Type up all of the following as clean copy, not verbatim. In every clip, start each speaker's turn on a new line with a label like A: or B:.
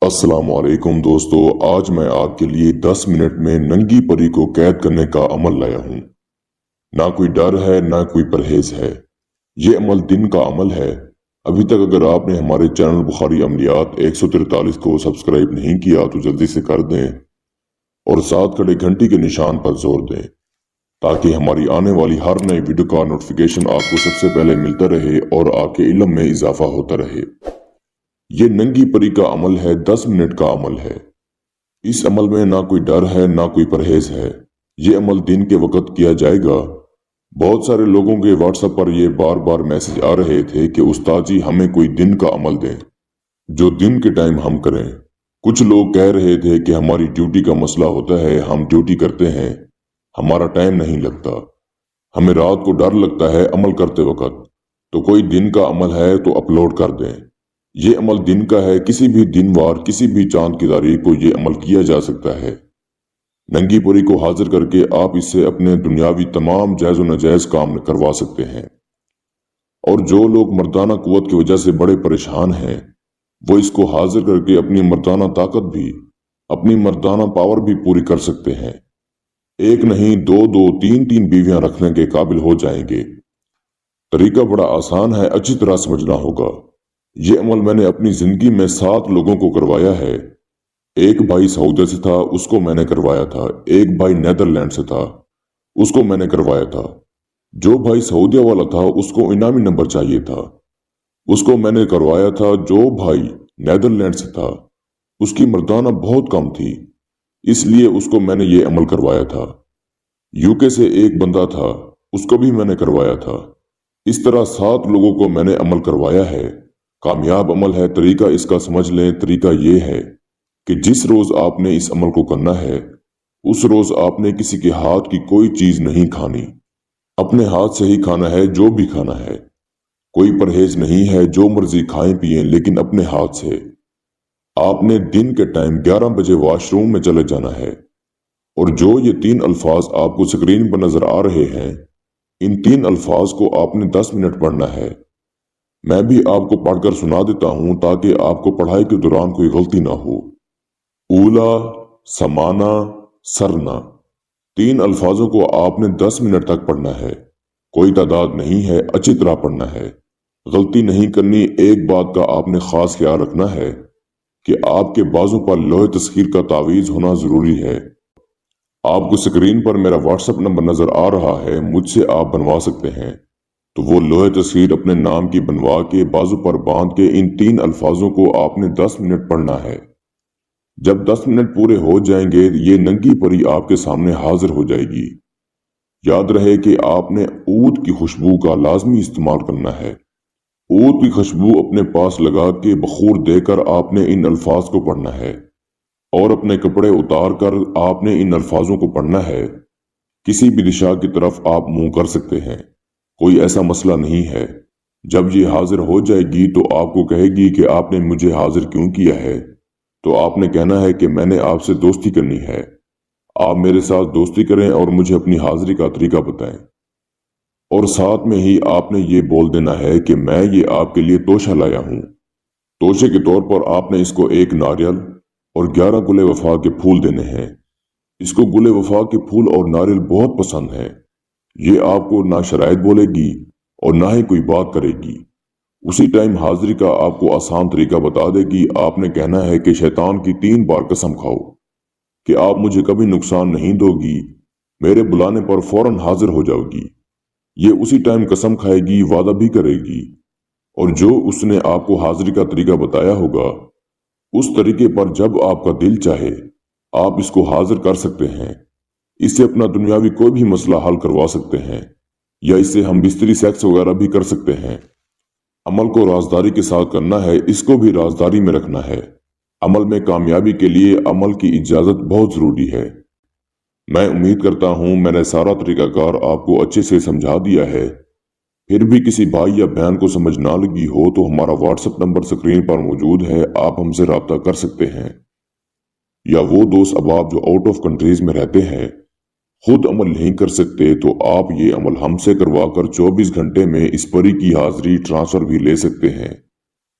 A: अस्सलाम वालेकुम दोस्तों, आज मैं आपके लिए 10 मिनट में नंगी परी को कैद करने का अमल लाया हूँ। ना कोई डर है ना कोई परहेज है। ये अमल दिन का अमल है। अभी तक अगर आपने हमारे चैनल बुखारी अमलियात 143 को सब्सक्राइब नहीं किया तो जल्दी से कर दें और साथ खड़े घंटी के निशान पर जोर दें ताकि हमारी आने वाली हर नई वीडियो का नोटिफिकेशन आपको सबसे पहले मिलता रहे और आपके इल्म में इजाफा होता रहे। ये नंगी परी का अमल है, 10 मिनट का अमल है। इस अमल में ना कोई डर है ना कोई परहेज है। ये अमल दिन के वक्त किया जाएगा। बहुत सारे लोगों के व्हाट्सएप पर ये बार बार मैसेज आ रहे थे कि उस्ताद जी हमें कोई दिन का अमल दें जो दिन के टाइम हम करें। कुछ लोग कह रहे थे कि हमारी ड्यूटी का मसला होता है, हम ड्यूटी करते हैं, हमारा टाइम नहीं लगता, हमें रात को डर लगता है अमल करते वक्त, तो कोई दिन का अमल है तो अपलोड कर दें। ये अमल दिन का है, किसी भी दिन वार किसी भी चांद की तारीख को ये अमल किया जा सकता है। नंगी परी को हाजिर करके आप इससे अपने दुनियावी तमाम जायज व नाजायज काम करवा सकते हैं। और जो लोग मर्दाना कुव्वत की वजह से बड़े परेशान हैं वो इसको हाजिर करके अपनी मर्दाना ताकत भी, अपनी मर्दाना पावर भी पूरी कर सकते हैं। एक नहीं दो दो तीन तीन बीवियां रखने के काबिल हो जाएंगे। तरीका बड़ा आसान है, अच्छी तरह समझना होगा। ये अमल मैंने अपनी जिंदगी में 7 लोगों को करवाया है। एक भाई सऊदी से था, उसको मैंने करवाया था। एक भाई नीदरलैंड से था, उसको मैंने करवाया था। जो भाई सऊदी वाला था उसको इनामी नंबर चाहिए था, उसको मैंने करवाया था। जो भाई नीदरलैंड से था उसकी मर्दाना बहुत कम थी, इसलिए उसको मैंने ये अमल करवाया था। यूके से एक बंदा था, उसको भी मैंने करवाया था। इस तरह 7 लोगों को मैंने अमल करवाया है। कामयाब अमल है। तरीका इसका समझ लें। तरीका ये है कि जिस रोज आपने इस अमल को करना है उस रोज आपने किसी के हाथ की कोई चीज नहीं खानी। अपने हाथ से ही खाना है जो भी खाना है। कोई परहेज नहीं है, जो मर्जी खाएं पिएं लेकिन अपने हाथ से। आपने दिन के टाइम 11 बजे वॉशरूम में चले जाना है और जो ये 3 अल्फाज आपको स्क्रीन पर नजर आ रहे हैं, इन 3 अल्फाज को आपने 10 मिनट पढ़ना है। मैं भी आपको पढ़कर सुना देता हूं ताकि आपको पढ़ाई के दौरान कोई गलती ना हो। ऊला, समाना, सरना, 3 अल्फाजों को आपने 10 मिनट तक पढ़ना है। कोई तादाद नहीं है, अच्छी तरह पढ़ना है, गलती नहीं करनी। एक बात का आपने खास ख्याल रखना है कि आपके बाजू पर लोहे तस्खीर का तावीज होना जरूरी है। आपको स्क्रीन पर मेरा व्हाट्सएप नंबर नजर आ रहा है, मुझसे आप बनवा सकते हैं। तो वो लोहे तस्वीर अपने नाम की बनवा के बाजू पर बांध के इन 3 अल्फाजों को आपने 10 मिनट पढ़ना है। जब 10 मिनट पूरे हो जाएंगे ये नंगी परी आपके सामने हाजिर हो जाएगी। याद रहे कि आपने ऊद की खुशबू का लाजमी इस्तेमाल करना है। ऊद की खुशबू अपने पास लगा के बखूर देकर आपने इन अल्फाज को पढ़ना है और अपने कपड़े उतार कर आपने इन अल्फाजों को पढ़ना है। किसी भी दिशा की तरफ आप मुंह कर सकते हैं, कोई ऐसा मसला नहीं है। जब ये हाजिर हो जाएगी तो आपको कहेगी कि आपने मुझे हाजिर क्यों किया है, तो आपने कहना है कि मैंने आपसे दोस्ती करनी है, आप मेरे साथ दोस्ती करें और मुझे अपनी हाजिरी का तरीका बताएं। और साथ में ही आपने ये बोल देना है कि मैं ये आपके लिए तोशा लाया हूं। तोशे के तौर पर आपने इसको 1 नारियल और 11 गुले वफा के फूल देने हैं। इसको गुले वफा के फूल और नारियल बहुत पसंद है। ये आपको ना शरायत बोलेगी और ना ही कोई बात करेगी। उसी टाइम हाजिरी का आपको आसान तरीका बता देगी। आपने कहना है कि शैतान की 3 बार कसम खाओ कि आप मुझे कभी नुकसान नहीं दोगी, मेरे बुलाने पर फौरन हाजिर हो जाओगी। ये उसी टाइम कसम खाएगी, वादा भी करेगी और जो उसने आपको हाजिरी का तरीका बताया होगा उस तरीके पर जब आपका दिल चाहे आप इसको हाजिर कर सकते हैं। इससे अपना दुनियावी कोई भी मसला हल करवा सकते हैं या इससे हम बिस्तरी सेक्स वगैरह भी कर सकते हैं। अमल को राजदारी के साथ करना है, इसको भी राजदारी में रखना है। अमल में कामयाबी के लिए अमल की इजाजत बहुत जरूरी है। मैं उम्मीद करता हूं मैंने सारा तरीकाकार आपको अच्छे से समझा दिया है। फिर भी किसी भाई या बहन को समझ ना लगी हो तो हमारा व्हाट्सएप नंबर स्क्रीन पर मौजूद है, आप हमसे राब्ता कर सकते हैं। या वो दोस्त अहबाब जो आउट ऑफ कंट्रीज में रहते हैं, खुद अमल नहीं कर सकते, तो आप ये अमल हमसे करवा कर 24 घंटे में इस परी की हाजिरी ट्रांसफर भी ले सकते हैं।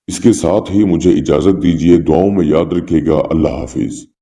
A: اس کے ساتھ ہی مجھے اجازت دیجیے، دعاؤں میں یاد رکھیے گا۔ اللہ حافظ۔